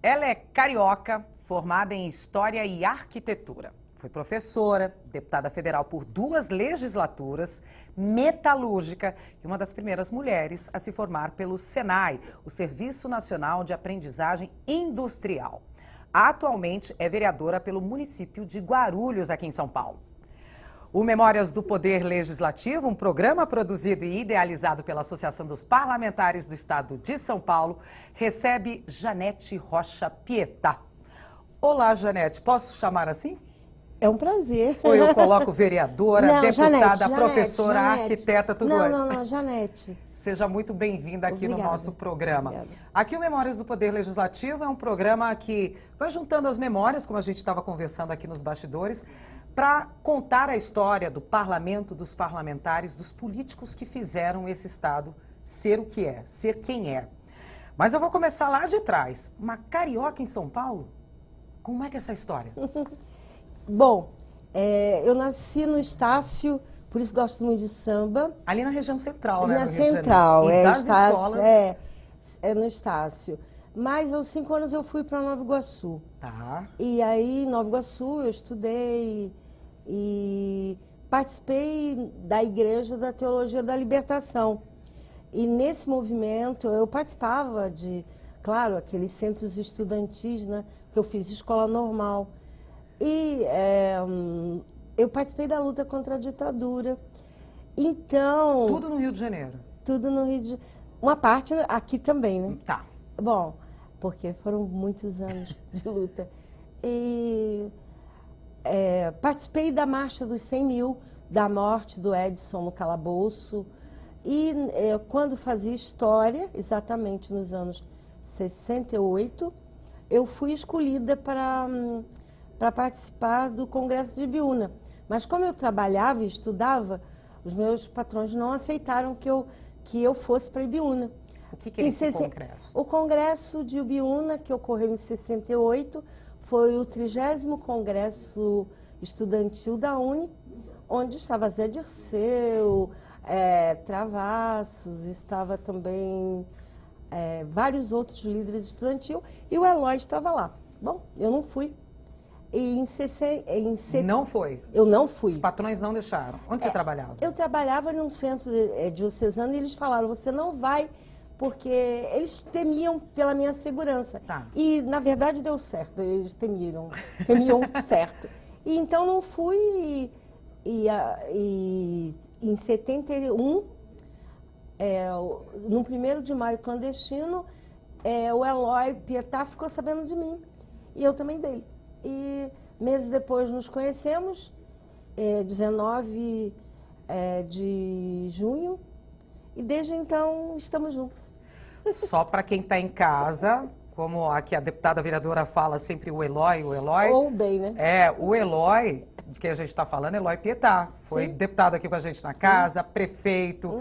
Ela é carioca, formada em História e Arquitetura. Foi professora, deputada federal por 2 legislaturas, metalúrgica e uma das primeiras mulheres a se formar pelo SENAI, o Serviço Nacional de Aprendizagem Industrial. Atualmente é vereadora pelo município de Guarulhos, aqui em São Paulo. O Memórias do Poder Legislativo, um programa produzido e idealizado pela Associação dos Parlamentares do Estado de São Paulo, recebe Janete Rocha Pietá. Olá, Janete, posso chamar assim? É um prazer. Ou eu coloco vereadora, não, deputada, Janete, professora, Janete. arquiteta, tudo antes? Não, Janete. Seja muito bem-vinda aqui Obrigada. no nosso programa. Obrigada. Aqui o Memórias do Poder Legislativo é um programa que vai juntando as memórias, como a gente estava conversando aqui nos bastidores, para contar a história do parlamento, dos parlamentares, dos políticos que fizeram esse Estado ser o que é, ser quem é. Mas eu vou começar lá de trás. Uma carioca em São Paulo? Como é que é essa história? Bom, eu nasci no Estácio, por isso gosto muito de samba. Ali na região central, né? Na no Rio de Janeiro. Central, E das Estácio, escolas... é no Estácio. Mas aos 5 anos eu fui para Nova Iguaçu. Tá. E aí, em Nova Iguaçu, eu estudei e participei da Igreja da Teologia da Libertação. E nesse movimento eu participava de, claro, aqueles centros estudantis, né? Que eu fiz escola normal. E eu participei da luta contra a ditadura. Então... Tudo no Rio de Janeiro? Tudo no Rio de Janeiro. Uma parte aqui também, né? Tá. Bom, porque foram muitos anos de luta. E participei da Marcha dos 100 mil, da morte do Edson no calabouço. E quando fazia história, exatamente nos anos 68, eu fui escolhida para participar do Congresso de Ibiúna. Mas como eu trabalhava e estudava, os meus patrões não aceitaram que eu fosse para Ibiúna. O que é esse congresso? O Congresso de Ibiúna, que ocorreu em 68, foi o 30º Congresso Estudantil da UNE, onde estava Zé Dirceu, Travassos, estava também vários outros líderes estudantis, e o Eloy estava lá. Bom, eu não fui. E Não foi? Eu não fui. Os patrões não deixaram. Onde você trabalhava? Eu trabalhava num centro diocesano e eles falaram, você não vai, porque eles temiam pela minha segurança. Tá. E, na verdade, deu certo, eles temiam certo. E então não fui, e em 71, no 1º de maio clandestino, o Eloy Pietá ficou sabendo de mim, e eu também dele. E meses depois nos conhecemos, 19 de junho, e desde então estamos juntos. Só para quem está em casa, como aqui a deputada vereadora fala sempre o Eloy. Ou bem, né? O Eloy, de que a gente está falando, Eloy Pietá. Foi deputado aqui com a gente na casa, prefeito,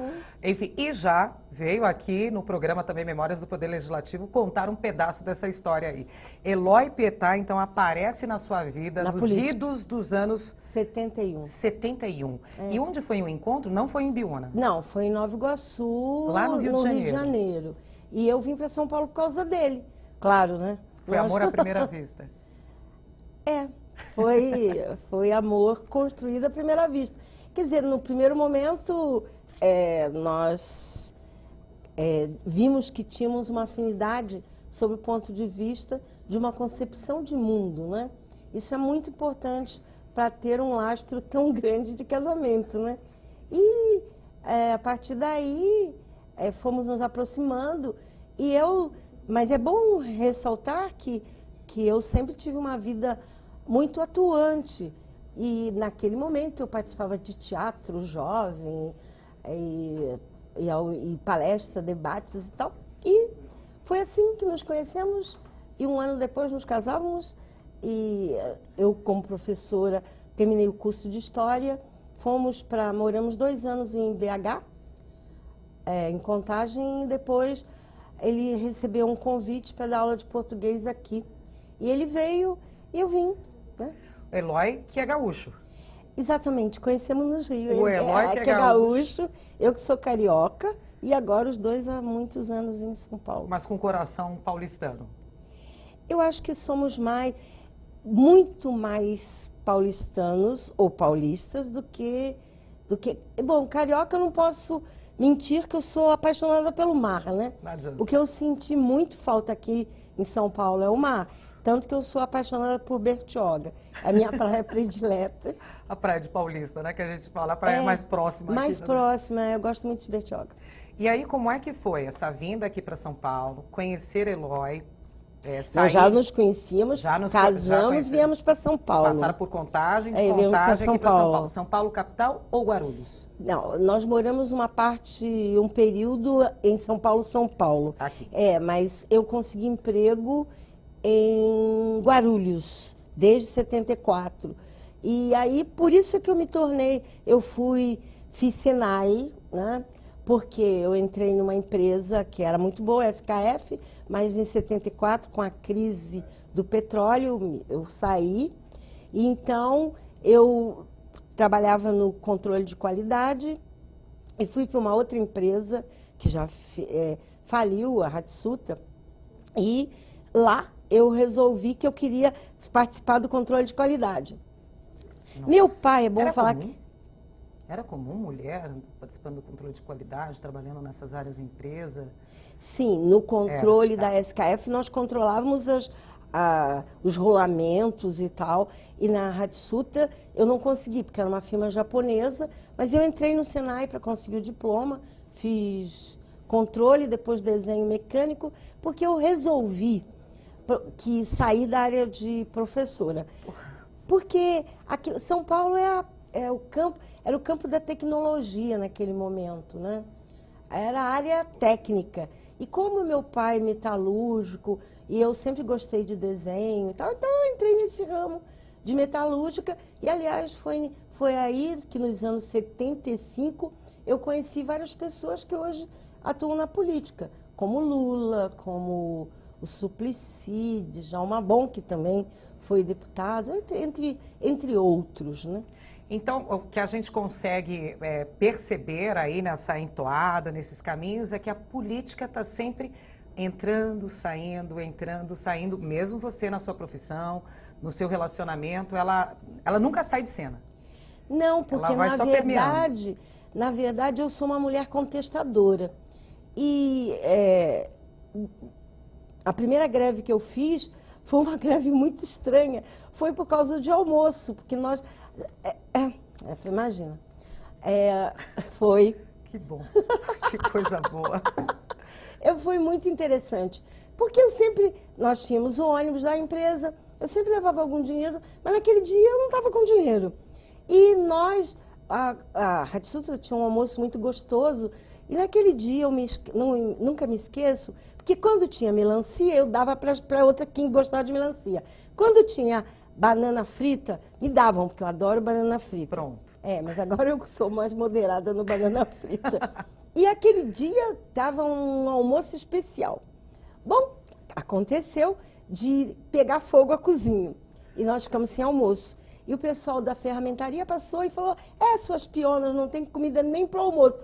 enfim. E já veio aqui no programa também Memórias do Poder Legislativo contar um pedaço dessa história aí. Eloy Pietá, então, aparece na sua vida nos idos dos anos... 71. 71. E onde foi o encontro? Não foi em Ibiúna? Não, foi em Nova Iguaçu, lá no Rio de Janeiro. E eu vim para São Paulo por causa dele, claro, né? Foi amor à primeira vista? Foi amor construído à primeira vista. Quer dizer, no primeiro momento, nós vimos que tínhamos uma afinidade sob o ponto de vista de uma concepção de mundo, né? Isso é muito importante para ter um lastro tão grande de casamento, né? E a partir daí fomos nos aproximando mas é bom ressaltar que eu sempre tive uma vida muito atuante e naquele momento eu participava de teatro jovem e palestra, debates e tal. E foi assim que nos conhecemos e um ano depois nos casávamos e eu, como professora, terminei o curso de História, moramos 2 anos em BH, em Contagem, e depois ele recebeu um convite para dar aula de português aqui. E ele veio e eu vim. Né? Eloy, que é gaúcho. Exatamente, conhecemos no Rio. O Eloy, que é gaúcho, eu que sou carioca, e agora os dois há muitos anos em São Paulo. Mas com coração paulistano. Eu acho que somos muito mais paulistanos ou paulistas do que... Bom, carioca eu não posso mentir que eu sou apaixonada pelo mar, né? Não adianta. O que eu senti muito falta aqui em São Paulo é o mar. Tanto que eu sou apaixonada por Bertioga, a minha praia predileta. A praia de Paulista, né? Que a gente fala, a praia mais próxima. Mais aqui, próxima, eu gosto muito de Bertioga. E aí, como é que foi essa vinda aqui para São Paulo, conhecer Eloy? Nós já nos conhecíamos, casamos e viemos para São Paulo. Passaram por Contagem, de Contagem aqui para São Paulo. São Paulo capital ou Guarulhos? Não, nós moramos um período em São Paulo. Aqui. Mas eu consegui emprego em Guarulhos, desde 74. E aí, por isso é que eu fiz Senai, né? Porque eu entrei numa empresa que era muito boa, SKF, mas em 74, com a crise do petróleo, eu saí. E então, eu trabalhava no controle de qualidade e fui para uma outra empresa que já faliu, a Hatsuta, e lá eu resolvi que eu queria participar do controle de qualidade. Nossa. Meu pai, é bom falar comum? que... Era comum mulher participando do controle de qualidade, trabalhando nessas áreas de empresa? Sim, no controle da SKF nós controlávamos os rolamentos e tal. E na Hatsuta eu não consegui, porque era uma firma japonesa, mas eu entrei no Senai para conseguir o diploma, fiz controle, depois desenho mecânico, porque eu resolvi sair da área de professora. Porque aqui, São Paulo era o campo da tecnologia naquele momento, né? Era a área técnica. E como meu pai é metalúrgico, e eu sempre gostei de desenho e tal, então eu entrei nesse ramo de metalúrgica. E, aliás, foi aí que nos anos 75 eu conheci várias pessoas que hoje atuam na política, como Lula, como o Suplicy, Djalma Bom, que também foi deputado, entre outros, né? Então, o que a gente consegue perceber aí nessa entoada, nesses caminhos, é que a política está sempre entrando, saindo, mesmo você na sua profissão, no seu relacionamento, ela nunca sai de cena. Não, porque na verdade eu sou uma mulher contestadora. E a primeira greve que eu fiz foi uma greve muito estranha. Foi por causa de almoço, porque nós... imagina. Foi... Que bom, que coisa boa. Foi muito interessante, porque nós tínhamos o ônibus da empresa, eu sempre levava algum dinheiro, mas naquele dia eu não estava com dinheiro. E a Hatsuta tinha um almoço muito gostoso, e naquele dia eu nunca me esqueço, porque quando tinha melancia, eu dava para outra quem gostava de melancia. Quando tinha banana frita, me davam, porque eu adoro banana frita. Pronto. Mas agora eu sou mais moderada no banana frita. E aquele dia estava um almoço especial. Bom, aconteceu de pegar fogo a cozinha. E nós ficamos sem almoço. E o pessoal da ferramentaria passou e falou, suas pionas, não tem comida nem para o almoço.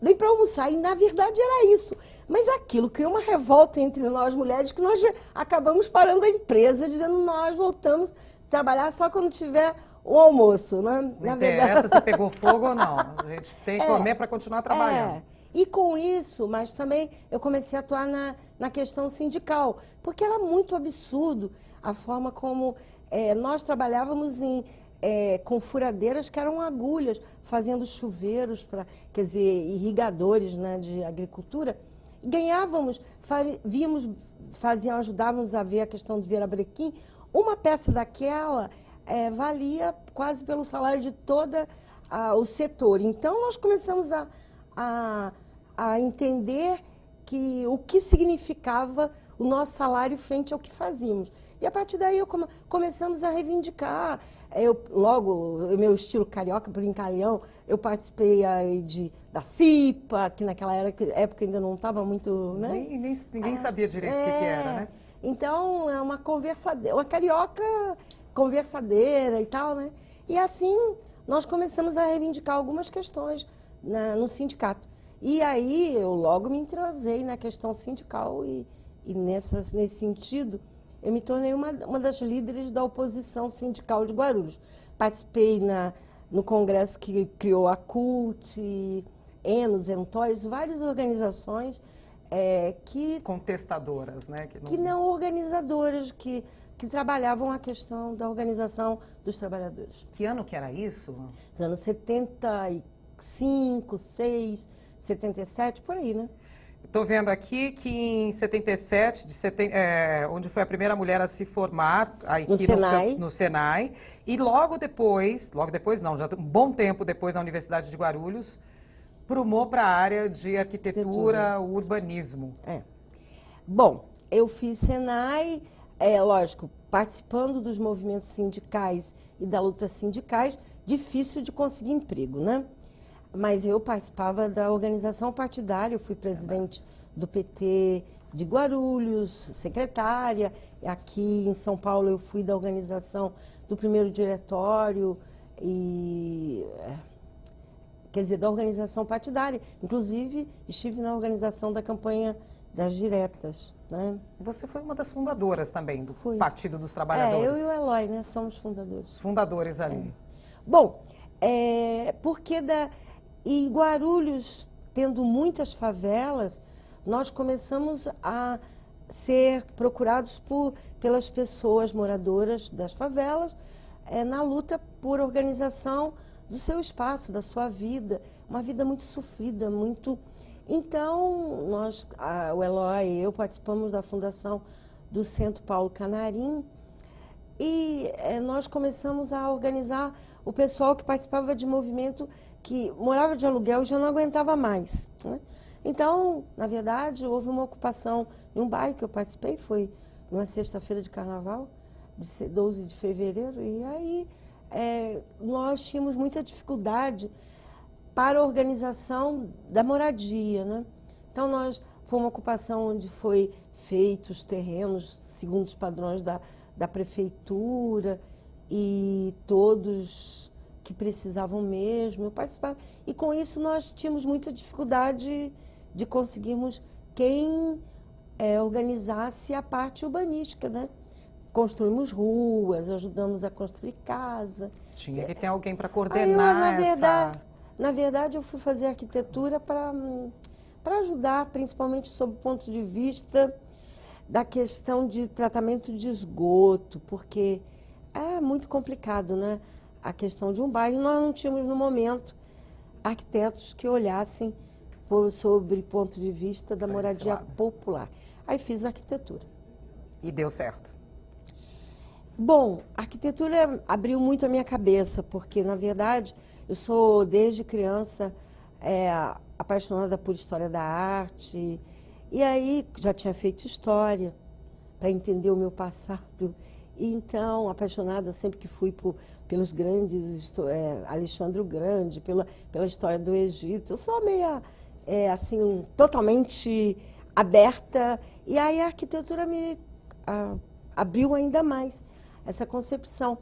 Nem para almoçar, e na verdade era isso. Mas aquilo criou uma revolta entre nós mulheres, que nós acabamos parando a empresa, dizendo nós voltamos a trabalhar só quando tiver o almoço. Né? Não interessa se pegou fogo ou não, a gente tem que comer para continuar trabalhando. E com isso, mas também eu comecei a atuar na questão sindical, porque era muito absurdo a forma como nós trabalhávamos com furadeiras que eram agulhas, fazendo chuveiros, irrigadores, né, de agricultura. Ganhávamos, ajudávamos a ver a questão do verabrequim. Uma peça daquela valia quase pelo salário de todo o setor. Então, nós começamos a entender o que significava o nosso salário frente ao que fazíamos. E a partir daí começamos a reivindicar. Meu estilo carioca, brincalhão, eu participei da CIPA, que naquela época ainda não estava muito... Né? Ninguém sabia direito o que era, né? Então, é uma carioca conversadeira e tal, né? E assim, nós começamos a reivindicar algumas questões no sindicato. E aí, eu logo me entrosei na questão sindical e nesse sentido, eu me tornei uma das líderes da oposição sindical de Guarulhos. Participei no congresso que criou a CUT, Enos, Entóis, várias organizações que... Contestadoras, né? Que não organizadoras, que trabalhavam a questão da organização dos trabalhadores. Que ano que era isso? Nos anos 75, 6, 77, por aí, né? Estou vendo aqui que em 77, onde foi a primeira mulher a se formar aqui no Senai, e logo depois não, já um bom tempo depois na Universidade de Guarulhos, prumou para a área de arquitetura, urbanismo. Bom, eu fiz Senai, lógico, participando dos movimentos sindicais e da luta sindicais, difícil de conseguir emprego, né? Mas eu participava da organização partidária, eu fui presidente do PT de Guarulhos, secretária. Aqui em São Paulo eu fui da organização do primeiro diretório, quer dizer, da organização partidária. Inclusive, estive na organização da campanha das diretas, né? Você foi uma das fundadoras também do Partido dos Trabalhadores. Eu e o Eloy, né? Somos fundadores. Fundadores ali. Bom, e Guarulhos, tendo muitas favelas, nós começamos a ser procurados pelas pessoas moradoras das favelas na luta por organização do seu espaço, da sua vida. Uma vida muito sofrida, muito... Então, o Eloy e eu participamos da fundação do Centro Paulo Canarim e nós começamos a organizar o pessoal que participava de movimento que morava de aluguel e já não aguentava mais, né? Então, na verdade, houve uma ocupação em um bairro que eu participei, foi numa sexta-feira de carnaval, de 12 de fevereiro, e aí nós tínhamos muita dificuldade para a organização da moradia, né? Então, foi uma ocupação onde foi feitos terrenos segundo os padrões da prefeitura e todos que precisavam mesmo, eu participava. E com isso nós tínhamos muita dificuldade de conseguirmos quem organizasse a parte urbanística, né? Construímos ruas, ajudamos a construir casa. Tinha que ter alguém para coordenar Na verdade, eu fui fazer arquitetura para ajudar, principalmente sob o ponto de vista da questão de tratamento de esgoto, porque é muito complicado, né? A questão de um bairro. Nós não tínhamos, no momento, arquitetos que olhassem sobre o ponto de vista da moradia popular. Aí fiz arquitetura. E deu certo? Bom, a arquitetura abriu muito a minha cabeça, porque, na verdade, eu sou, desde criança, apaixonada por história da arte. E aí, já tinha feito história, para entender o meu passado. E, então, apaixonada sempre que fui pelos grandes, Alexandre o Grande, pela história do Egito. Eu sou meia, assim, totalmente aberta. E aí a arquitetura me abriu ainda mais essa concepção.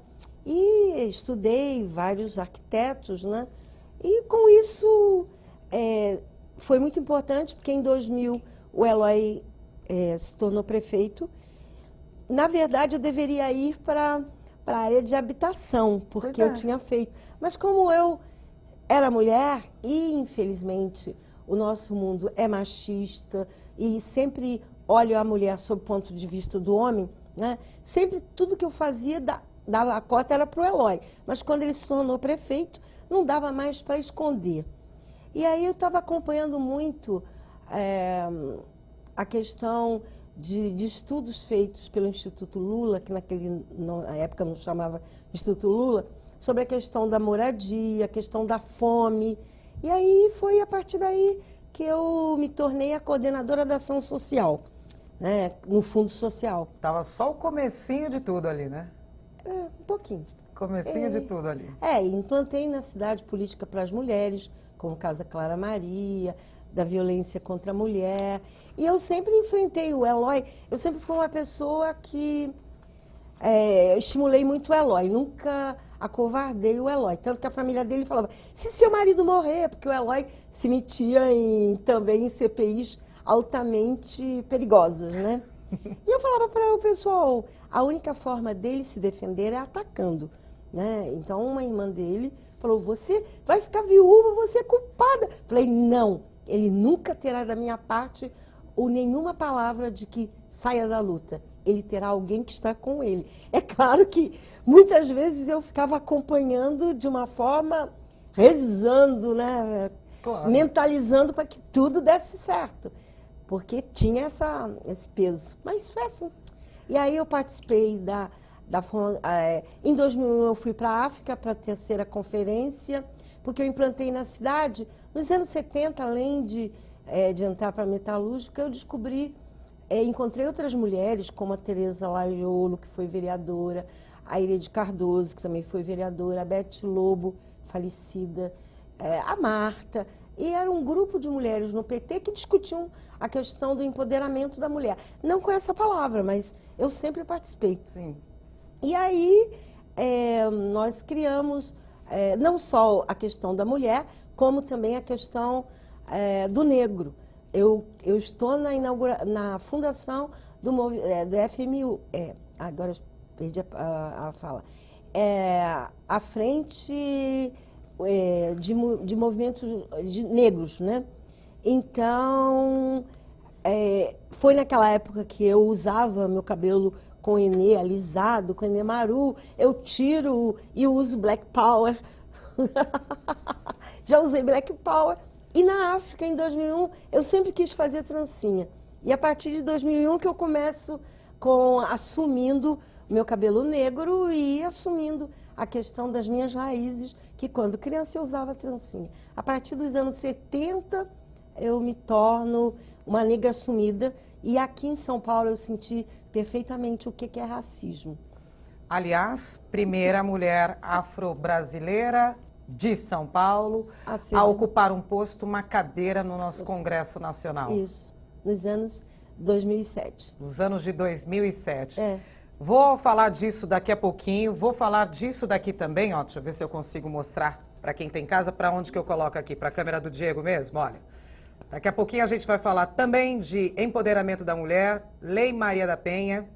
E estudei vários arquitetos, né? E com isso foi muito importante, porque em 2000 o Eloy se tornou prefeito. Na verdade, eu deveria ir para a área de habitação, porque eu tinha feito. Mas como eu era mulher, e infelizmente o nosso mundo é machista, e sempre olho a mulher sob o ponto de vista do homem, né? Sempre tudo que eu fazia, a cota era para o Eloy. Mas quando ele se tornou prefeito, não dava mais para esconder. E aí eu estava acompanhando muito a questão de estudos feitos pelo Instituto Lula, que na época não chamava Instituto Lula, sobre a questão da moradia, a questão da fome. E aí foi a partir daí que eu me tornei a coordenadora da ação social, né, no Fundo Social. Tava só o comecinho de tudo ali, né? Um pouquinho. Comecinho de tudo ali. Implantei na cidade política para as mulheres, como Casa Clara Maria, da violência contra a mulher. E eu sempre enfrentei o Eloy, eu sempre fui uma pessoa que estimulei muito o Eloy, nunca acovardei o Eloy. Tanto que a família dele falava, se seu marido morrer, porque o Eloy se metia também em CPIs altamente perigosas, né? E eu falava para o pessoal, a única forma dele se defender é atacando, né? Então, uma irmã dele falou, você vai ficar viúva, você é culpada. Falei, não, ele nunca terá da minha parte ou nenhuma palavra de que saia da luta. Ele terá alguém que está com ele. É claro que muitas vezes eu ficava acompanhando de uma forma, rezando, né? Claro. Mentalizando para que tudo desse certo. Porque tinha esse peso. Mas foi assim. E aí eu participei em 2001 eu fui para a África para a terceira conferência, porque eu implantei na cidade. Nos anos 70, além de entrar para a metalúrgica, eu encontrei outras mulheres, como a Tereza Laiolo, que foi vereadora, a Irede Cardoso, que também foi vereadora, a Beth Lobo, falecida, a Marta. E era um grupo de mulheres no PT que discutiam a questão do empoderamento da mulher. Não com essa palavra, mas eu sempre participei. Sim. E aí nós criamos não só a questão da mulher, como também a questão do negro. Eu estou na fundação do FMU, agora eu perdi a fala, a frente de movimentos de negros, né? Então, foi naquela época que eu usava meu cabelo com enê alisado, com enê maru, eu tiro e uso Black Power. Já usei Black Power. E na África, em 2001, eu sempre quis fazer trancinha. E a partir de 2001 que eu começo assumindo meu cabelo negro e assumindo a questão das minhas raízes, que quando criança eu usava trancinha. A partir dos anos 70, eu me torno uma negra assumida. E aqui em São Paulo eu senti perfeitamente o que é racismo. Aliás, primeira mulher afro-brasileira de São Paulo a ocupar um posto, uma cadeira no nosso Congresso Nacional. Isso, nos anos 2007. Nos anos de 2007. É. Vou falar disso daqui a pouquinho, vou falar disso daqui também, ó, deixa eu ver se eu consigo mostrar para quem tem em casa, para onde que eu coloco aqui, para a câmera do Diego mesmo, olha. Daqui a pouquinho a gente vai falar também de empoderamento da mulher, Lei Maria da Penha,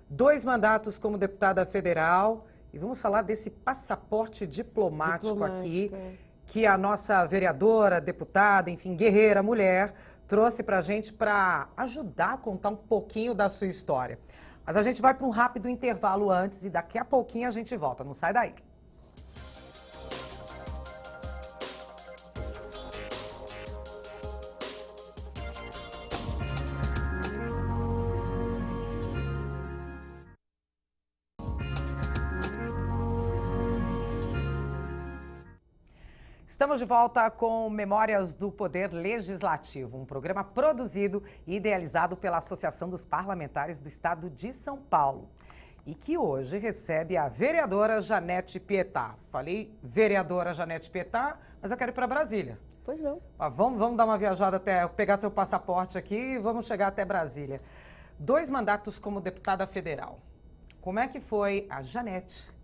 2 mandatos como deputada federal. E vamos falar desse passaporte diplomático aqui, que a nossa vereadora, deputada, enfim, guerreira, mulher, trouxe para a gente para ajudar a contar um pouquinho da sua história. Mas a gente vai para um rápido intervalo antes e daqui a pouquinho a gente volta. Não sai daí. Estamos de volta com Memórias do Poder Legislativo, um programa produzido e idealizado pela Associação dos Parlamentares do Estado de São Paulo e que hoje recebe a vereadora Janete Pietá. Falei vereadora Janete Pietá, mas eu quero ir para Brasília. Pois não. Vamos dar uma viajada pegar seu passaporte aqui e vamos chegar até Brasília. 2 mandatos como deputada federal. Como é que foi a Janete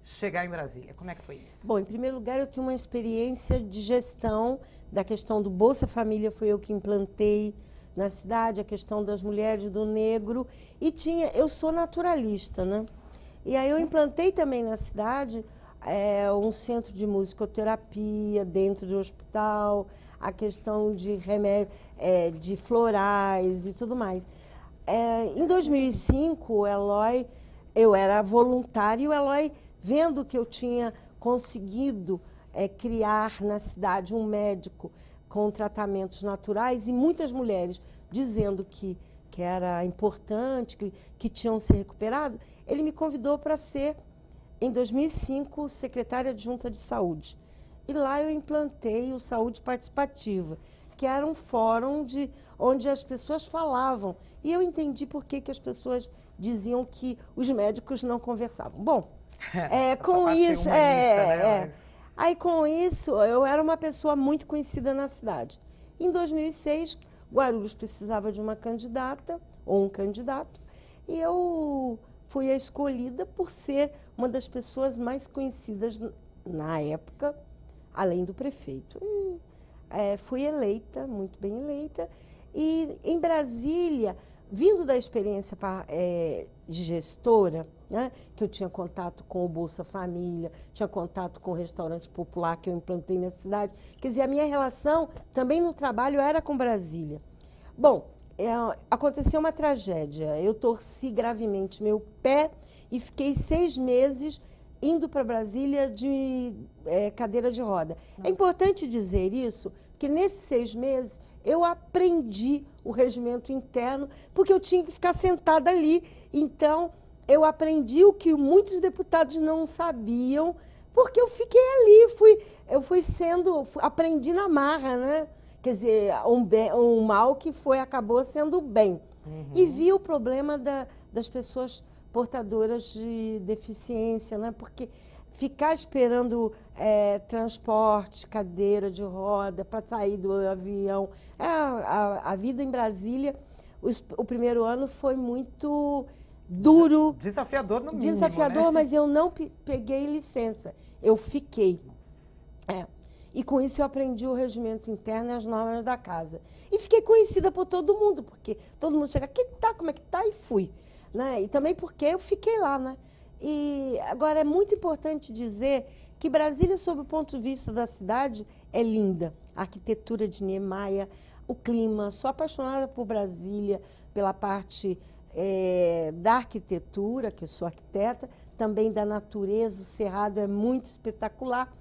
chegar em Brasília? Como é que foi isso? Bom, em primeiro lugar, eu tenho uma experiência de gestão da questão do Bolsa Família, foi eu que implantei na cidade, a questão das mulheres, do negro, e eu sou naturalista, né? E aí eu implantei também na cidade um centro de musicoterapia dentro do hospital, a questão de remédio, de florais e tudo mais. Em 2005, o Eloy, eu era voluntária e o Eloy, vendo que eu tinha conseguido criar na cidade um médico com tratamentos naturais e muitas mulheres dizendo que era importante, que tinham se recuperado, ele me convidou para ser, em 2005, secretária adjunta de saúde. E lá eu implantei o Saúde Participativa, que era um fórum onde as pessoas falavam. E eu entendi por que as pessoas diziam que os médicos não conversavam. Bom, com isso, né? Aí com isso, eu era uma pessoa muito conhecida na cidade. Em 2006, Guarulhos precisava de uma candidata, ou um candidato, e eu fui a escolhida por ser uma das pessoas mais conhecidas na época, além do prefeito. Fui eleita, muito bem eleita, e em Brasília vindo da experiência de gestora, né, que eu tinha contato com o Bolsa Família, tinha contato com o restaurante popular que eu implantei na cidade. Quer dizer, a minha relação também no trabalho era com Brasília. Bom, aconteceu uma tragédia. Eu torci gravemente meu pé e fiquei 6 meses indo para Brasília de cadeira de roda. Nossa. É importante dizer isso, que nesses 6 meses eu aprendi o regimento interno, porque eu tinha que ficar sentada ali. Então, eu aprendi o que muitos deputados não sabiam, porque eu fiquei ali, aprendi na marra, né? Quer dizer, um mal que acabou sendo bem. Uhum. E vi o problema das pessoas portadoras de deficiência, né? Porque ficar esperando transporte, cadeira de roda para sair do avião. A vida em Brasília, o primeiro ano foi muito duro. Desafiador no mínimo, desafiador, né? Mas eu não peguei licença. Eu fiquei. E com isso eu aprendi o regimento interno e as normas da casa. E fiquei conhecida por todo mundo, porque todo mundo chega, como é que tá? E fui. Né? E também porque eu fiquei lá, né? E agora é muito importante dizer que Brasília, sob o ponto de vista da cidade, é linda. A arquitetura de Niemeyer, o clima, sou apaixonada por Brasília, pela parte da arquitetura, que eu sou arquiteta, também da natureza, o Cerrado é muito espetacular.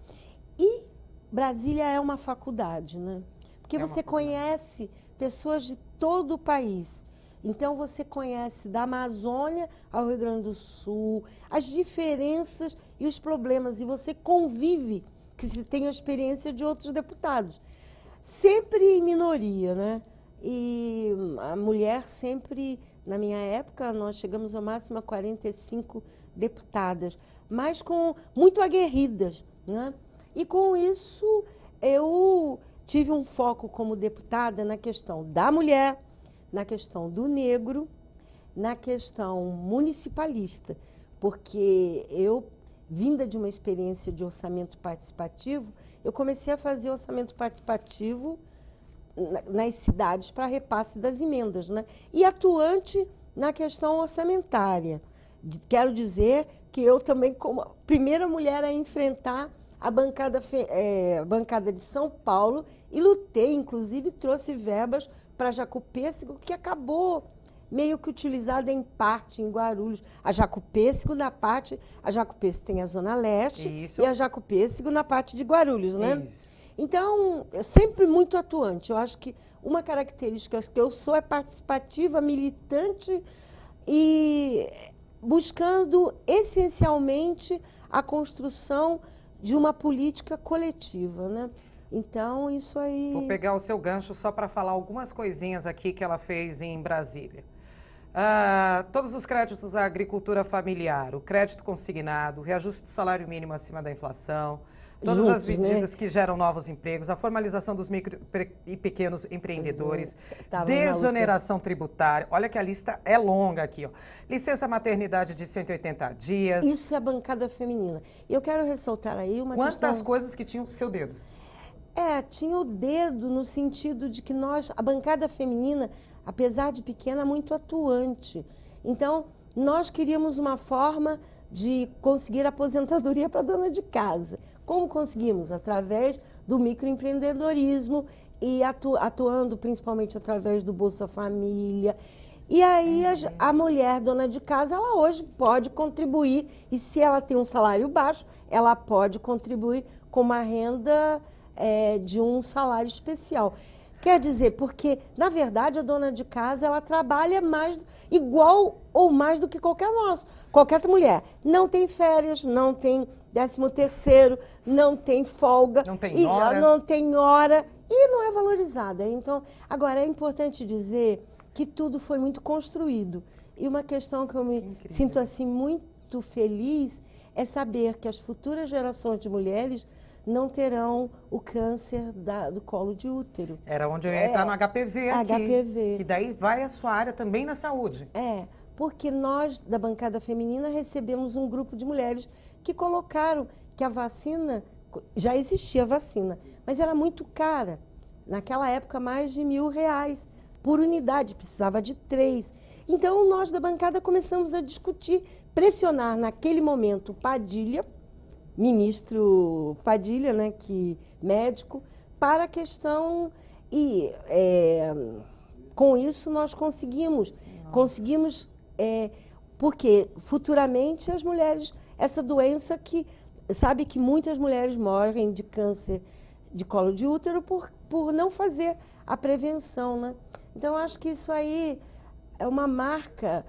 E Brasília é uma faculdade, né? Porque você conhece pessoas de todo o país. Então, você conhece da Amazônia ao Rio Grande do Sul, as diferenças e os problemas, e você convive, que você tem a experiência de outros deputados. Sempre em minoria, né? E a mulher sempre, na minha época, nós chegamos ao máximo a 45 deputadas, mas muito aguerridas, né? E com isso, eu tive um foco como deputada na questão da mulher, na questão do negro, na questão municipalista, porque eu, vinda de uma experiência de orçamento participativo, eu comecei a fazer orçamento participativo nas cidades para repasse das emendas, né? E atuante na questão orçamentária. Quero dizer que eu também, como a primeira mulher a enfrentar a bancada de São Paulo, e lutei, inclusive trouxe verbas para Jacupêssego, que acabou meio que utilizada em parte em Guarulhos. A Jacupêssego a Jacupêssego tem a Zona Leste. Isso. E a Jacupêssego na parte de Guarulhos, né? Isso. Então, eu sempre muito atuante. Eu acho que uma característica que eu sou é participativa, militante e buscando essencialmente a construção de uma política coletiva, né? Então, isso aí... Vou pegar o seu gancho só para falar algumas coisinhas aqui que ela fez em Brasília. Todos os créditos à agricultura familiar, o crédito consignado, o reajuste do salário mínimo acima da inflação, todas as medidas, né, que geram novos empregos, a formalização dos micro e pequenos empreendedores, desoneração tributária. Olha que a lista é longa aqui, ó. Licença maternidade de 180 dias. Isso é a bancada feminina. Eu quero ressaltar aí uma Quantas coisas que tinham o seu dedo? Tinha o dedo no sentido de que a bancada feminina, apesar de pequena, é muito atuante. Então, nós queríamos uma forma de conseguir aposentadoria para a dona de casa. Como conseguimos? Através do microempreendedorismo e atuando principalmente através do Bolsa Família. E aí a mulher dona de casa, ela hoje pode contribuir, e se ela tem um salário baixo, ela pode contribuir com uma renda de um salário especial. Quer dizer, porque, na verdade, a dona de casa, ela trabalha igual ou mais do que qualquer mulher. Não tem férias, não tem 13º, não tem folga. Não tem hora. Não tem hora e não é valorizada. Então, agora, é importante dizer que tudo foi muito construído. E uma questão que eu me sinto assim muito feliz é saber que as futuras gerações de mulheres não terão o câncer do colo de útero. Era onde eu ia entrar no HPV aqui. HPV. Que daí vai a sua área também na saúde. Porque nós, da bancada feminina, recebemos um grupo de mulheres que colocaram que a vacina, já existia vacina, mas era muito cara. Naquela época, mais de R$1.000 por unidade, precisava de 3. Então, nós da bancada começamos a discutir, pressionar naquele momento Padilha, ministro Padilha, né, médico, para a questão e com isso nós conseguimos, porque futuramente as mulheres, essa doença que sabe que muitas mulheres morrem de câncer de colo de útero por não fazer a prevenção, né? Então acho que isso aí é uma marca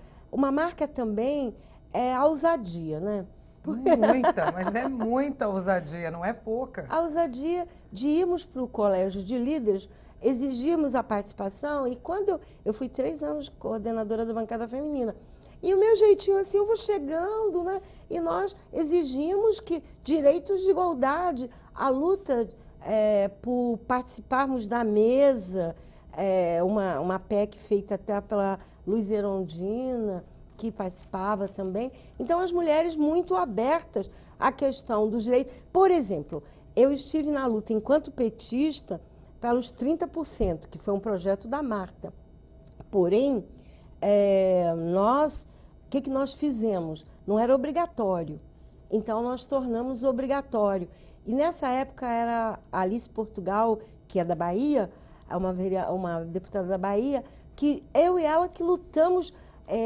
também é a ousadia, né? Muita, mas é muita ousadia, não é pouca. A ousadia de irmos para o colégio de líderes, exigirmos a participação, e quando eu fui 3 anos coordenadora da bancada feminina, e o meu jeitinho assim, eu vou chegando, né? E nós exigimos que direitos de igualdade, a luta por participarmos da mesa, uma PEC feita até pela Luiz Erondina, que participava também. Então, as mulheres muito abertas à questão dos direitos. Por exemplo, eu estive na luta enquanto petista pelos 30%, que foi um projeto da Marta. Porém, o que nós fizemos? Não era obrigatório. Então, nós tornamos obrigatório. E nessa época era a Alice Portugal, que é da Bahia, uma deputada da Bahia, que eu e ela que lutamos,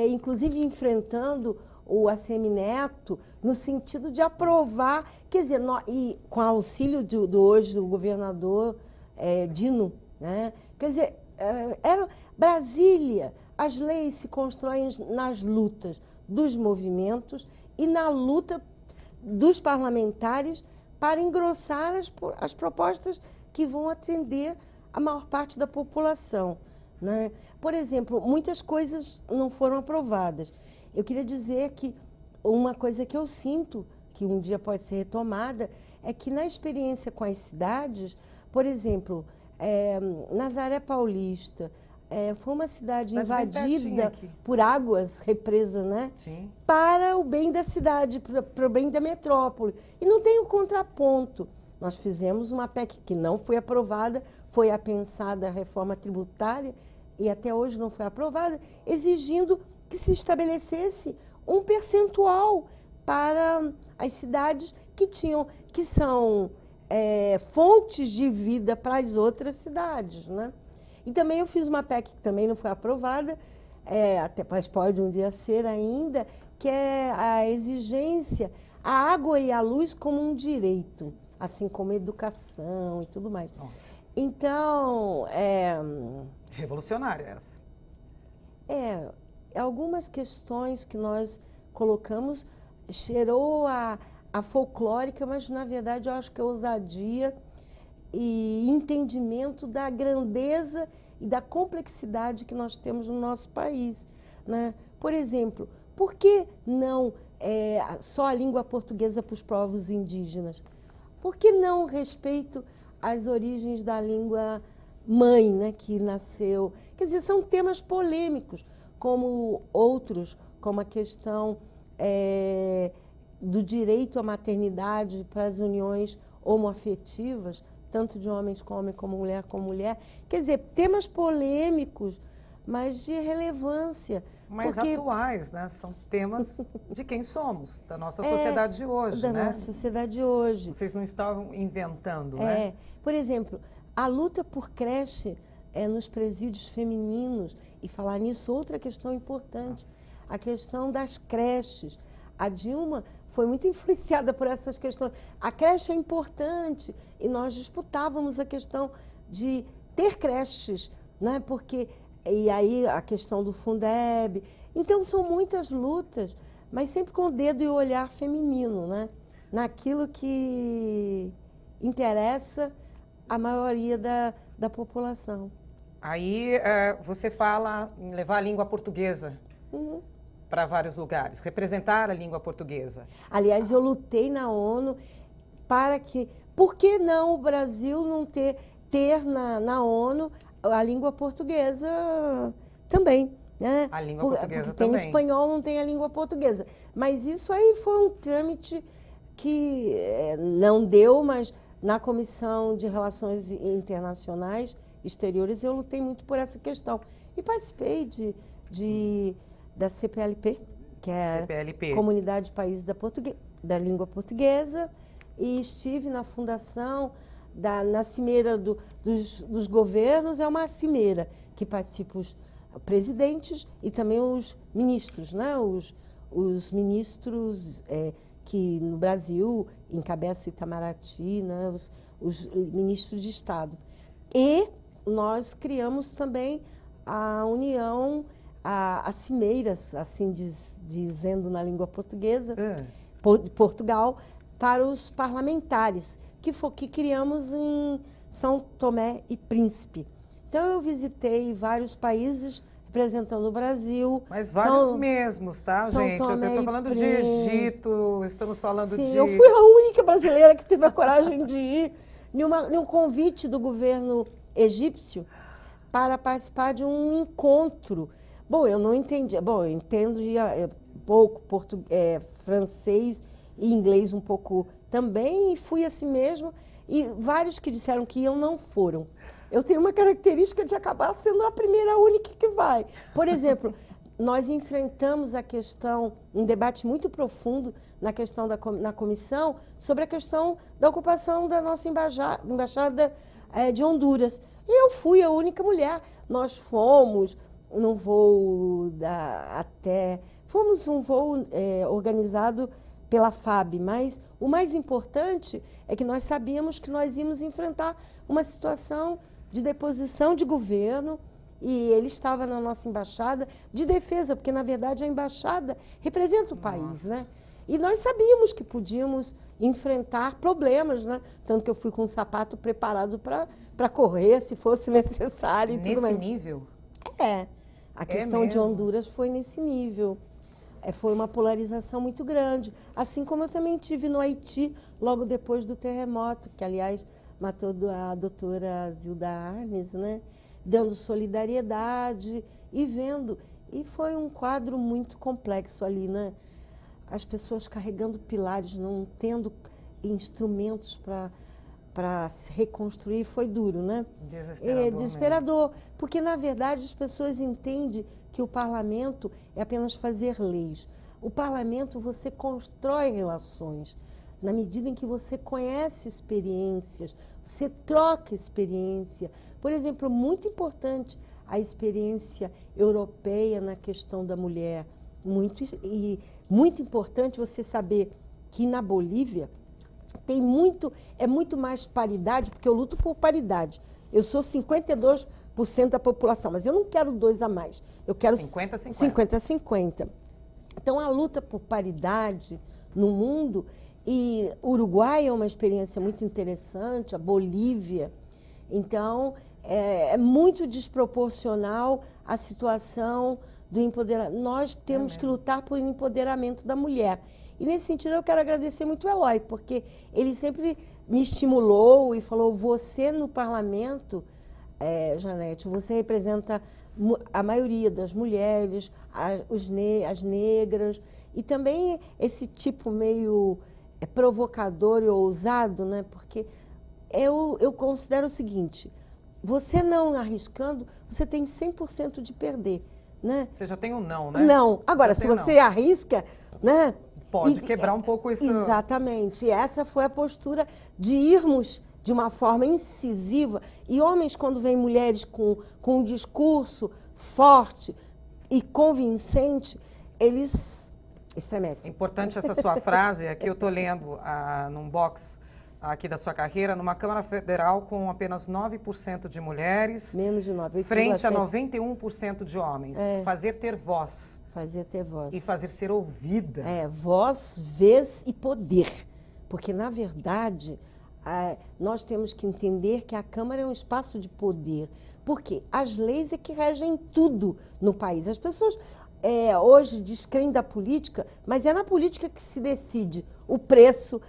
inclusive enfrentando o ACM Neto, no sentido de aprovar, quer dizer, e com auxílio hoje do governador Dino, né? Quer dizer, Brasília, as leis se constroem nas lutas dos movimentos e na luta dos parlamentares para engrossar as propostas que vão atender a maior parte da população, né? Por exemplo, muitas coisas não foram aprovadas. Eu queria dizer que uma coisa que eu sinto, que um dia pode ser retomada, é que na experiência com as cidades, por exemplo, Nazaré Paulista, foi uma cidade invadida por águas, represa, né? Sim. Para o bem da cidade, para o bem da metrópole. E não tem um contraponto. Nós fizemos uma PEC que não foi aprovada, foi apensada a reforma tributária, e até hoje não foi aprovada, exigindo que se estabelecesse um percentual para as cidades que são fontes de vida para as outras cidades, né? E também eu fiz uma PEC que também não foi aprovada, mas pode um dia ser ainda, que é a exigência, a água e a luz como um direito, assim como a educação e tudo mais. Então, revolucionária essa. Algumas questões que nós colocamos cheirou a folclórica, mas na verdade eu acho que é ousadia e entendimento da grandeza e da complexidade que nós temos no nosso país, né? Por exemplo, por que não só a língua portuguesa para os povos indígenas? Por que não respeito às origens da língua mãe, né, que nasceu? Quer dizer, são temas polêmicos, como outros, como a questão do direito à maternidade para as uniões homoafetivas, tanto de homens com homem como mulher com mulher. Quer dizer, temas polêmicos, mas de relevância. Mas atuais, né? São temas de quem somos, da nossa sociedade de hoje, da né? nossa sociedade de hoje. Vocês não estavam inventando, né? Por exemplo, a luta por creche nos presídios femininos, e falar nisso, outra questão importante, a questão das creches. A Dilma foi muito influenciada por essas questões. A creche é importante e nós disputávamos a questão de ter creches, né? E aí a questão do Fundeb. Então são muitas lutas, mas sempre com o dedo e o olhar feminino, né? Naquilo que interessa a maioria da população. Aí você fala em levar a língua portuguesa para vários lugares, representar a língua portuguesa. Aliás, eu lutei na ONU para que... Por que não o Brasil não ter na ONU a língua portuguesa também, né? A língua portuguesa porque também. Tem espanhol, não tem a língua portuguesa. Mas isso aí foi um trâmite que não deu, mas Na Comissão de Relações Internacionais, Exteriores, eu lutei muito por essa questão. E participei da CPLP, que é CPLP. a Comunidade de Países da Língua Portuguesa, e estive na fundação, na cimeira dos governos, é uma cimeira que participam os presidentes e também os ministros, né? Os ministros que no Brasil encabeçam o Itamaraty, né? Os ministros de Estado. E nós criamos também a União, a cimeiras, assim dizendo na língua portuguesa, de Portugal, para os parlamentares, que criamos em São Tomé e Príncipe. Então, eu visitei vários países representando o Brasil. Mas vários mesmos, tá, São gente? Eu estou falando de Egito, estamos falando Sim, de... eu fui a única brasileira que teve a coragem de ir em um convite do governo egípcio para participar de um encontro. Bom, eu não entendi. Bom, eu entendo pouco francês e inglês um pouco também, e fui assim mesmo. E vários que disseram que iam não foram. Eu tenho uma característica de acabar sendo a primeira, a única que vai. Por exemplo, nós enfrentamos a questão, um debate muito profundo na comissão, sobre a questão da ocupação da nossa embaixada de Honduras. E eu fui a única mulher. Nós fomos num voo fomos um voo organizado pela FAB, mas o mais importante é que nós sabíamos que nós íamos enfrentar uma situação de deposição de governo, e ele estava na nossa embaixada de defesa, porque, na verdade, a embaixada representa o país, né? E nós sabíamos que podíamos enfrentar problemas, né? Tanto que eu fui com um sapato preparado para correr, se fosse necessário. Nesse nível? A questão de Honduras foi nesse nível. Foi uma polarização muito grande. Assim como eu também tive no Haiti, logo depois do terremoto, que, aliás, matou a doutora Zilda Arnes, né? Dando solidariedade e vendo. E foi um quadro muito complexo ali, né? As pessoas carregando pilares, não tendo instrumentos para se reconstruir, foi duro, né? Desesperador. Porque, na verdade, as pessoas entendem que o parlamento é apenas fazer leis. O parlamento, você constrói relações. Na medida em que você conhece experiências, você troca experiência. Por exemplo, muito importante a experiência europeia na questão da mulher. Muito importante você saber que na Bolívia é muito mais paridade, porque eu luto por paridade. Eu sou 52% da população, mas eu não quero 2 a mais. Eu quero 50-50. Então, a luta por paridade no mundo, e o Uruguai é uma experiência muito interessante, a Bolívia. Então, é muito desproporcional a situação do empoderamento. Nós temos que lutar por empoderamento da mulher. E, nesse sentido, eu quero agradecer muito o Eloy, porque ele sempre me estimulou e falou: você no parlamento, Janete, você representa a maioria das mulheres, as negras, e também esse tipo meio provocador e ousado, né? Porque eu considero o seguinte: você não arriscando, você tem 100% de perder, né? Você já tem um não, né? Não. Agora, se você arrisca, né? Pode quebrar um pouco isso. Exatamente. E essa foi a postura de irmos de uma forma incisiva. E homens, quando vêm mulheres com um discurso forte e convincente, eles estremecem. Importante essa sua frase, aqui eu estou lendo num box aqui da sua carreira, numa Câmara Federal com apenas 9% de mulheres, menos de 9%, frente a 91% de homens. Fazer ter voz. Fazer ter voz. E fazer ser ouvida. Voz, vez e poder. Porque, na verdade, nós temos que entender que a Câmara é um espaço de poder. Porque as leis é que regem tudo no país. As pessoas hoje descreem da política, mas é na política que se decide o preço,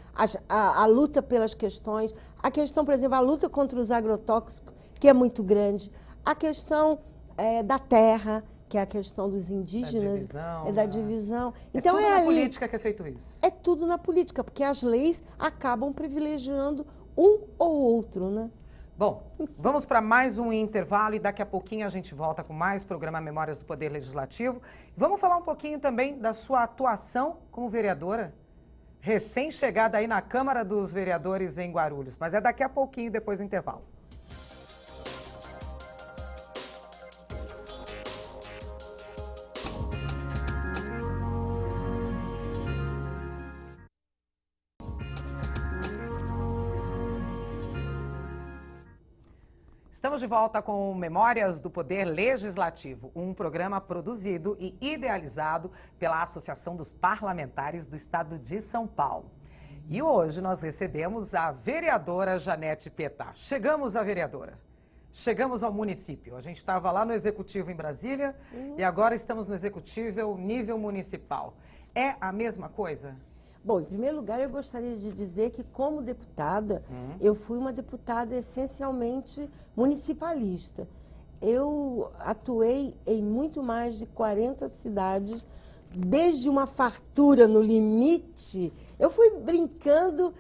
a luta pelas questões, a questão, por exemplo, a luta contra os agrotóxicos, que é muito grande, a questão da terra, que é a questão dos indígenas, da divisão. Então, é tudo na política que é feito isso. É tudo na política, porque as leis acabam privilegiando um ou outro, né? Bom, vamos para mais um intervalo e daqui a pouquinho a gente volta com mais programa Memórias do Poder Legislativo. Vamos falar um pouquinho também da sua atuação como vereadora, recém-chegada aí na Câmara dos Vereadores em Guarulhos. Mas é daqui a pouquinho, depois do intervalo. Estamos de volta com Memórias do Poder Legislativo, um programa produzido e idealizado pela Associação dos Parlamentares do Estado de São Paulo. E hoje nós recebemos a vereadora Janete Pietá. Chegamos à vereadora, chegamos ao município. A gente estava lá no Executivo em Brasília e agora estamos no Executivo nível municipal. É a mesma coisa? Bom, em primeiro lugar, eu gostaria de dizer que, como deputada, eu fui uma deputada essencialmente municipalista. Eu atuei em muito mais de 40 cidades, desde uma fartura no limite. Eu fui brincando,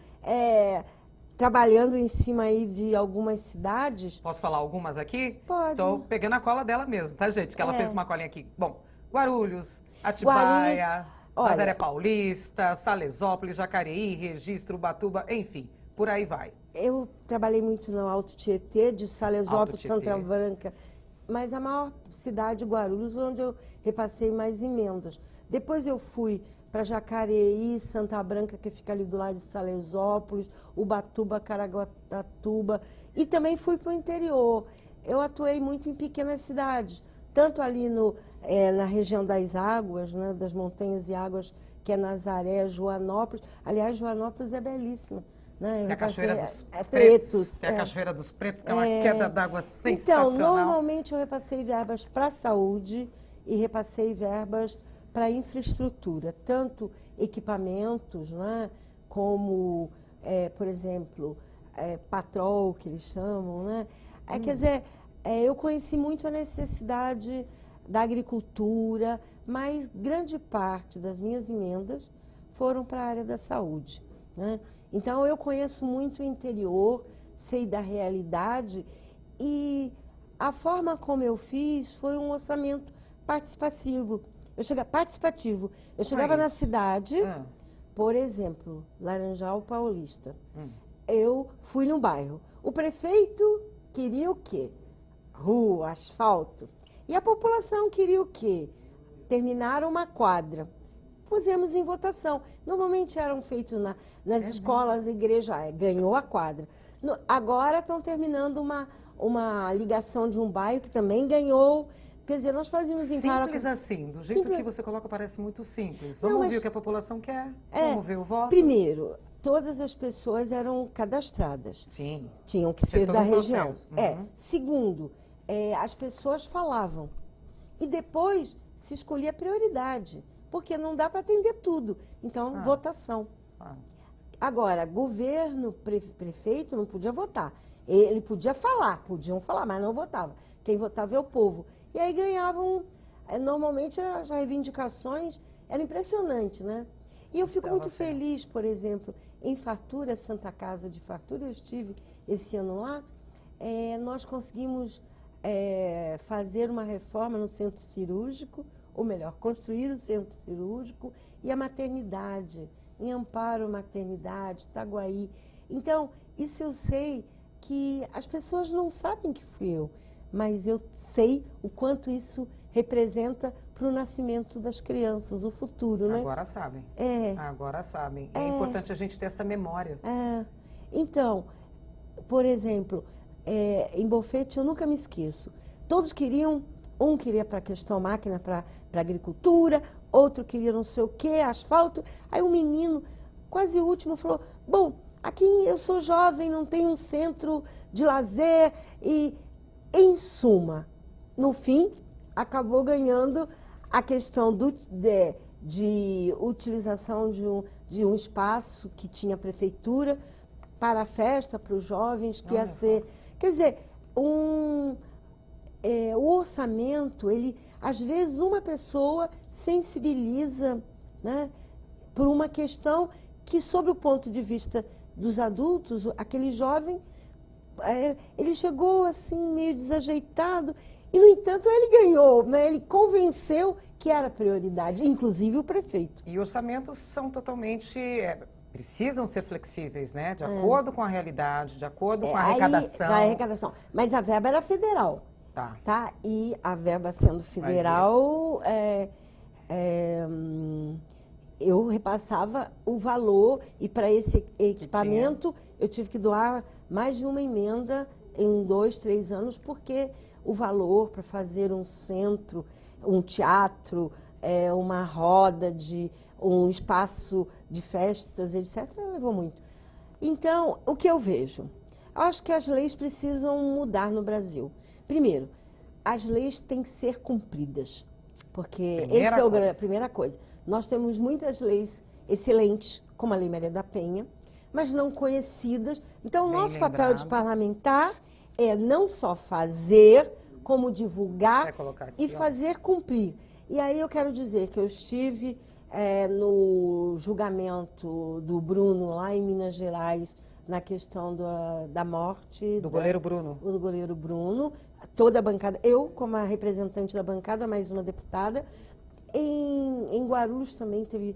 trabalhando em cima aí de algumas cidades. Posso falar algumas aqui? Pode. Estou pegando a cola dela mesmo, tá, gente? Que ela fez uma colinha aqui. Bom, Guarulhos, Atibaia... Nazaré Paulista, Salesópolis, Jacareí, Registro, Ubatuba, enfim, por aí vai. Eu trabalhei muito no Alto Tietê, de Salesópolis, Santa Branca, mas a maior cidade, Guarulhos, onde eu repassei mais emendas. Depois eu fui para Jacareí, Santa Branca, que fica ali do lado de Salesópolis, Ubatuba, Caraguatatuba, e também fui para o interior. Eu atuei muito em pequenas cidades, tanto ali na região das águas, né, das montanhas e águas, que é Nazaré, Joanópolis. Aliás, Joanópolis é belíssima. Né? É a Cachoeira dos Pretos. É a Cachoeira dos Pretos, que é uma queda d'água sensacional. Então, normalmente eu repassei verbas para a saúde e repassei verbas para infraestrutura, tanto equipamentos, né, como, por exemplo, patrol, que eles chamam, né? Quer dizer, eu conheci muito a necessidade da agricultura, mas grande parte das minhas emendas foram para a área da saúde, né? Então, eu conheço muito o interior, sei da realidade e a forma como eu fiz foi um orçamento participativo. Eu chegava na cidade, por exemplo, Laranjal Paulista. Eu fui no bairro. O prefeito queria o quê? Rua, asfalto. E a população queria o quê? Terminar uma quadra. Pusemos em votação. Normalmente eram feitos nas escolas, igreja, ganhou a quadra. Agora estão terminando uma ligação de um bairro que também ganhou. Quer dizer, nós fazíamos em Simples assim, do jeito que você coloca parece muito simples. Vamos ouvir o que a população quer, vamos ver o voto. Primeiro, todas as pessoas eram cadastradas. Sim. Tinham que ser da região. Segundo, as pessoas falavam. E depois se escolhia a prioridade, porque não dá para atender tudo. Então, votação. Agora, governo, prefeito não podia votar. Ele podia falar, podiam falar, mas não votava. Quem votava é o povo. E aí ganhavam, normalmente as reivindicações eram impressionantes, né? E eu fico muito feliz, por exemplo, em Fartura, Santa Casa de Fartura, eu estive esse ano lá, nós conseguimos fazer uma reforma no centro cirúrgico, ou melhor, construir o centro cirúrgico e a maternidade, em Amparo Maternidade, Itaguaí. Então, isso eu sei que as pessoas não sabem que fui eu, mas eu sei o quanto isso representa para o nascimento das crianças, o futuro, né? Agora sabem. Agora sabem. É importante a gente ter essa memória. Então, por exemplo, em Bofete eu nunca me esqueço. Todos queriam, um queria para a questão máquina, para agricultura, outro queria não sei o quê, asfalto. Aí um menino, quase o último, falou, bom, aqui eu sou jovem, não tenho um centro de lazer e, em suma, no fim, acabou ganhando a questão de utilização de um espaço que tinha a prefeitura para a festa, para os jovens, que ia ser... Quer dizer, o orçamento, às vezes uma pessoa sensibiliza, né, por uma questão que, sob o ponto de vista dos adultos, aquele jovem, ele chegou assim, meio desajeitado, e, no entanto, ele ganhou, né? Ele convenceu que era prioridade, inclusive o prefeito. E orçamentos são totalmente... precisam ser flexíveis, né? De acordo com a realidade, de acordo com a arrecadação. A arrecadação. Mas a verba era federal. Tá? E a verba sendo federal, eu repassava o valor, e para esse equipamento eu tive que doar mais de uma emenda em 2, 3 anos, porque o valor para fazer um centro, um teatro, uma roda, um espaço de festas, etc., levou muito. Então, o que eu vejo? Eu acho que as leis precisam mudar no Brasil. Primeiro, as leis têm que ser cumpridas, porque essa é a primeira coisa. Nós temos muitas leis excelentes, como a Lei Maria da Penha, mas não conhecidas. Então, o nosso papel de parlamentar é não só fazer, como divulgar e fazer cumprir. E aí eu quero dizer que eu estive no julgamento do Bruno, lá em Minas Gerais, na questão da morte... Do goleiro Bruno. Do goleiro Bruno. Toda a bancada, eu como a representante da bancada, mais uma deputada. Em Guarulhos também teve,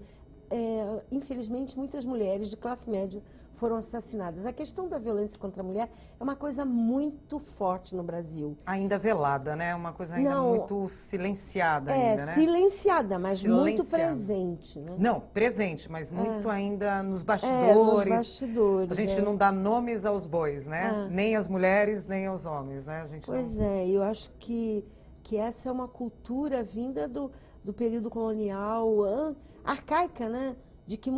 infelizmente, muitas mulheres de classe média foram assassinadas. A questão da violência contra a mulher é uma coisa muito forte no Brasil. Ainda velada, né? Uma coisa ainda muito silenciada ainda, né? Silenciada, mas muito presente, né? Não, presente, mas muito ainda nos bastidores. Nos bastidores. A gente não dá nomes aos bois, né? Nem às mulheres, nem aos homens, né? Eu acho que essa é uma cultura vinda do período colonial, arcaica, né? De que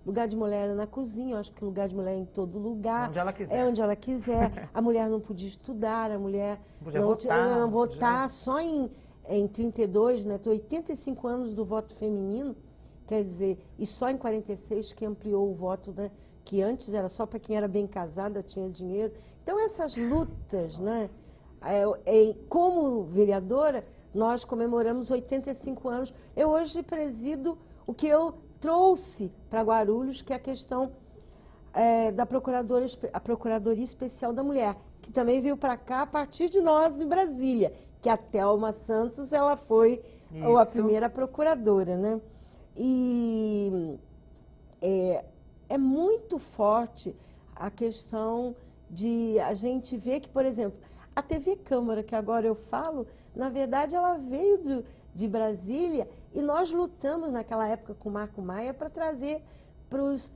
lugar de mulher era na cozinha, eu acho que lugar de mulher é em todo lugar. Onde ela quiser. É onde ela quiser. A mulher não podia estudar, a mulher não votar. Só em 32, né? 85 anos do voto feminino, quer dizer, e só em 46 que ampliou o voto, né? Que antes era só para quem era bem casada, tinha dinheiro. Então, essas lutas, né? Como vereadora, nós comemoramos 85 anos. Eu hoje presido o que eu trouxe para Guarulhos, que é a questão da Procuradoria Especial da Mulher, que também veio para cá a partir de nós em Brasília, que a Thelma Santos, ela foi a primeira procuradora, né? E é muito forte a questão de a gente ver que, por exemplo, a TV Câmara, que agora eu falo, na verdade ela veio de Brasília, e nós lutamos naquela época com o Marco Maia para trazer para os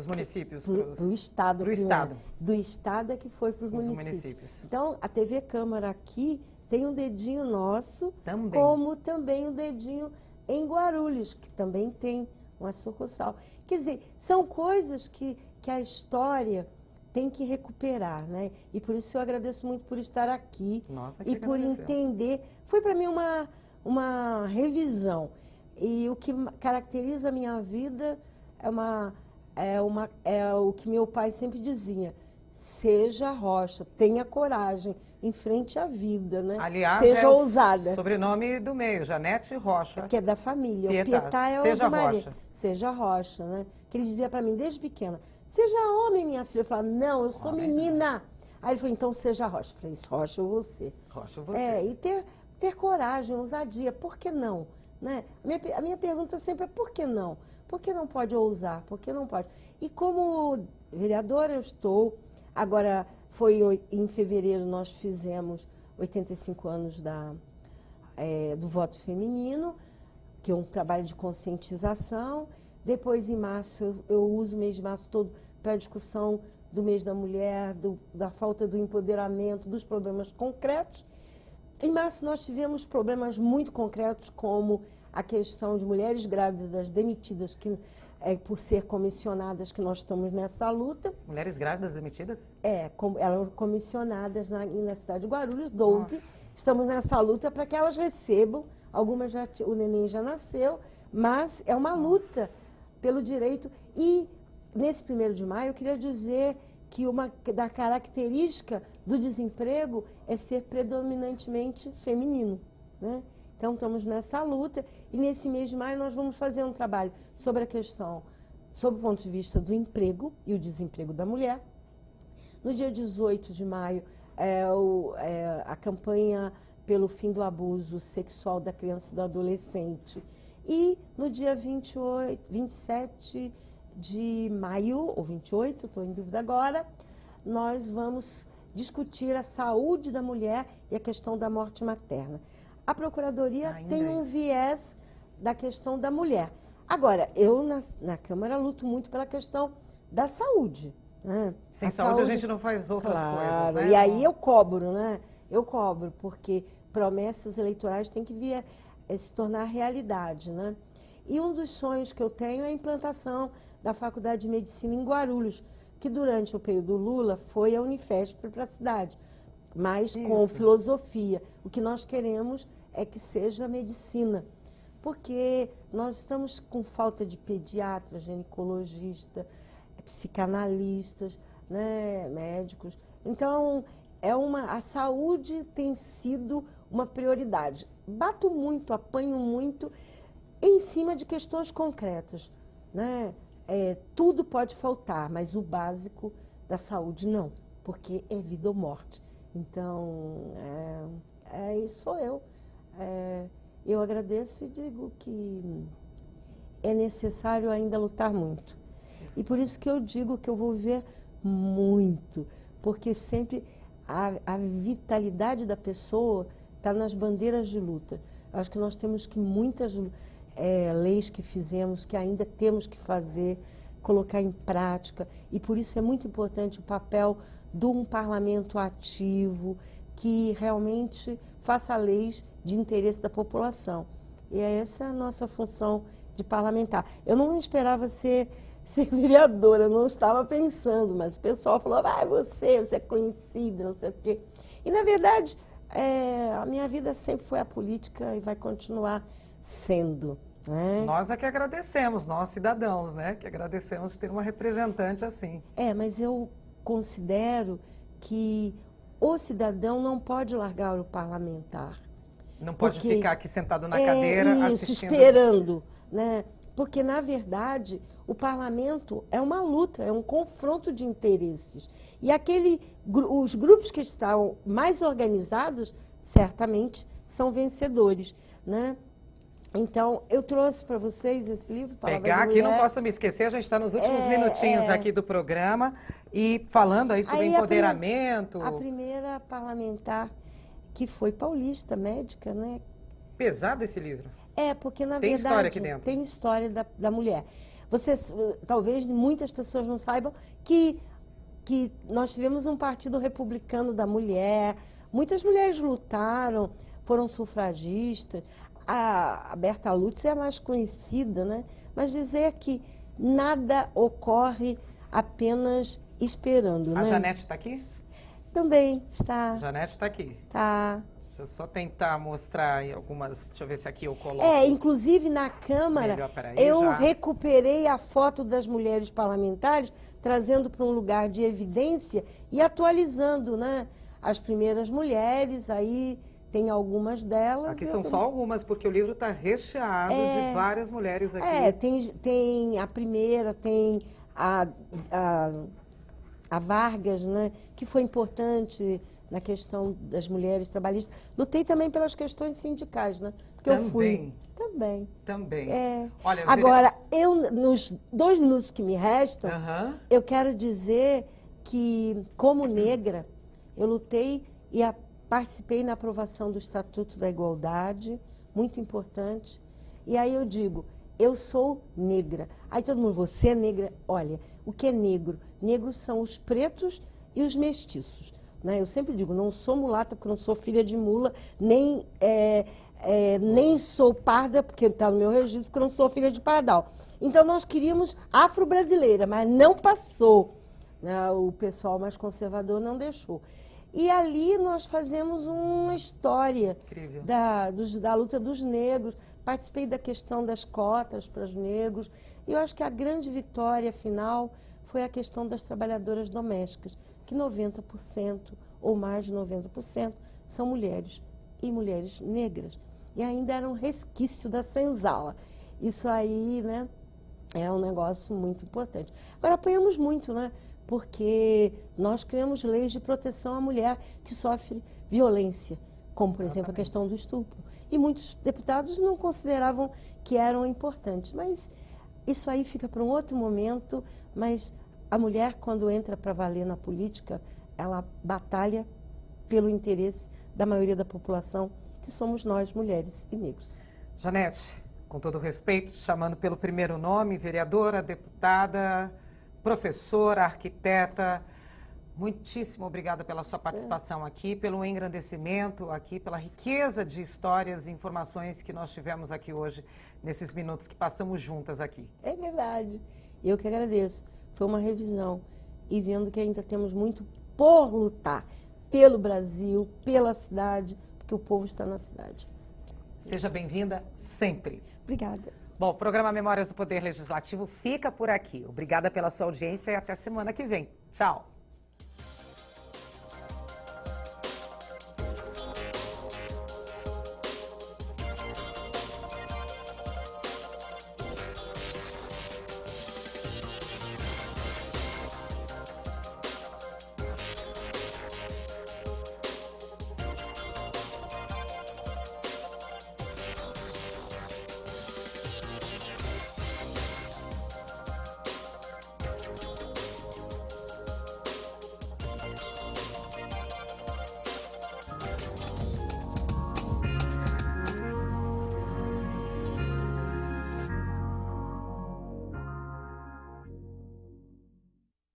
municípios. Para o Estado. Para o Estado. Do Estado é que foi para os municípios. Então, a TV Câmara aqui tem um dedinho nosso, como também um dedinho em Guarulhos, que também tem uma sucursal. Quer dizer, são coisas que a história tem que recuperar, né? E por isso eu agradeço muito por estar aqui e por entender. Foi para mim uma revisão. E o que caracteriza a minha vida é o que meu pai sempre dizia: seja rocha, tenha coragem, enfrente a vida, né? Aliás, seja ousada. Sobrenome do meio, Janete Rocha. Que é da família. Pietá. O Pietá é seja o do marido. rocha. Seja rocha, né? Que ele dizia para mim desde pequena: seja homem, minha filha. Eu falava: não, eu sou menina. Aí ele falou: então seja rocha. Eu falei: rocha ou você. Rocha ou você. E ter coragem, ousadia. Por que não? Né? A minha pergunta sempre é: por que não? Por que não pode ousar? Por que não pode? E como vereadora eu estou, agora em fevereiro nós fizemos 85 anos do voto feminino, que é um trabalho de conscientização. Depois, em março, eu uso o mês de março todo para a discussão do mês da mulher, da falta do empoderamento, dos problemas concretos. Em março, nós tivemos problemas muito concretos, como a questão de mulheres grávidas demitidas, que por ser comissionadas, que nós estamos nessa luta. Mulheres grávidas demitidas? Elas comissionadas na cidade de Guarulhos, 12. Nossa. Estamos nessa luta para que elas recebam. Algumas o neném já nasceu, mas é uma luta pelo direito. E nesse 1º de maio, eu queria dizer que uma da característica do desemprego é ser predominantemente feminino, né? Então, estamos nessa luta, e nesse mês de maio nós vamos fazer um trabalho sobre a questão sob o ponto de vista do emprego e o desemprego da mulher. No dia 18 de maio, a campanha pelo fim do abuso sexual da criança e do adolescente. E no dia 27 de maio, ou 28, estou em dúvida agora, nós vamos discutir a saúde da mulher e a questão da morte materna. A Procuradoria tem um viés da questão da mulher. Agora, eu na Câmara luto muito pela questão da saúde. Né? Sem saúde a gente não faz outras coisas, né? E aí eu cobro, né? Eu cobro, porque promessas eleitorais têm que vir se tornar realidade, né? E um dos sonhos que eu tenho é a implantação da Faculdade de Medicina em Guarulhos, que durante o período Lula foi a Unifesp para a cidade, mas com filosofia. O que nós queremos é que seja medicina, porque nós estamos com falta de pediatra, ginecologista, psicanalistas, né, médicos. Então, a saúde tem sido uma prioridade. Bato muito, apanho muito em cima de questões concretas, né? Tudo pode faltar, mas o básico da saúde não, porque é vida ou morte. Então, sou eu. Eu agradeço e digo que é necessário ainda lutar muito. E por isso que eu digo que eu vou viver muito, porque sempre a vitalidade da pessoa está nas bandeiras de luta. Acho que nós temos que muitas leis que fizemos, que ainda temos que fazer, colocar em prática. E por isso é muito importante o papel de um parlamento ativo, que realmente faça leis de interesse da população. E essa é a nossa função de parlamentar. Eu não esperava ser vereadora, eu não estava pensando, mas o pessoal falou, você é conhecida, não sei o quê. E, na verdade, a minha vida sempre foi a política e vai continuar sendo. Né? Nós é que agradecemos, nós cidadãos, né? Que agradecemos ter uma representante assim. Mas eu considero que o cidadão não pode largar o parlamentar. Não pode ficar aqui sentado na cadeira assistindo. Esperando, né? Porque, na verdade, o parlamento é uma luta, é um confronto de interesses. E os grupos que estão mais organizados, certamente, são vencedores, né? Então, eu trouxe para vocês esse livro, Palavra Pegar de aqui, Mulher. não posso me esquecer, a gente está nos últimos minutinhos aqui do programa e falando aí sobre empoderamento. A primeira parlamentar que foi paulista, médica, né? Pesado esse livro. Porque na tem verdade história aqui dentro. Tem história da mulher. Talvez muitas pessoas não saibam que nós tivemos um partido republicano da mulher, muitas mulheres lutaram, foram sufragistas. A Berta Lutz é a mais conhecida, né? Mas dizer que nada ocorre apenas esperando. A né? Janete está aqui? Também está. A Janete está aqui. Tá. Deixa eu só tentar mostrar aí algumas. Deixa eu ver se aqui eu coloco. Inclusive na Câmara, eu recuperei a foto das mulheres parlamentares, trazendo para um lugar de evidência e atualizando, né? As primeiras mulheres, aí tem algumas delas. Aqui são só algumas, porque o livro está recheado de várias mulheres aqui. Tem a primeira, tem a Vargas, né? Que foi importante na questão das mulheres trabalhistas. Lutei também pelas questões sindicais, né? Porque eu fui. Também. Olha, agora, nos 2 minutos que me restam, eu quero dizer que, como negra, eu lutei e participei na aprovação do Estatuto da Igualdade, muito importante. E aí eu digo, eu sou negra. Aí todo mundo, você é negra? Olha, o que é negro? Negros são os pretos e os mestiços. Né? Eu sempre digo, não sou mulata porque não sou filha de mula, nem sou parda, porque está no meu registro, porque não sou filha de pardal. Então nós queríamos afro-brasileira, mas não passou. Né? O pessoal mais conservador não deixou. E ali nós fazemos uma história da luta dos negros. Participei da questão das cotas para os negros. E eu acho que a grande vitória final foi a questão das trabalhadoras domésticas, que 90% ou mais de 90% são mulheres, e mulheres negras. E ainda era um resquício da senzala. Isso aí, né, É um negócio muito importante. Agora, apanhamos muito, né? Porque nós criamos leis de proteção à mulher que sofre violência, como, por exemplo, a questão do estupro. E muitos deputados não consideravam que eram importantes. Mas isso aí fica para um outro momento. Mas a mulher, quando entra para valer na política, ela batalha pelo interesse da maioria da população, que somos nós, mulheres e negros. Janete, com todo respeito, chamando pelo primeiro nome, vereadora, deputada, professora, arquiteta, muitíssimo obrigada pela sua participação aqui, pelo engrandecimento aqui, pela riqueza de histórias e informações que nós tivemos aqui hoje, nesses minutos que passamos juntas aqui. É verdade. Eu que agradeço. Foi uma revisão e vendo que ainda temos muito por lutar pelo Brasil, pela cidade, porque o povo está na cidade. Seja bem-vinda sempre. Obrigada. Bom, o programa Memórias do Poder Legislativo fica por aqui. Obrigada pela sua audiência e até semana que vem. Tchau.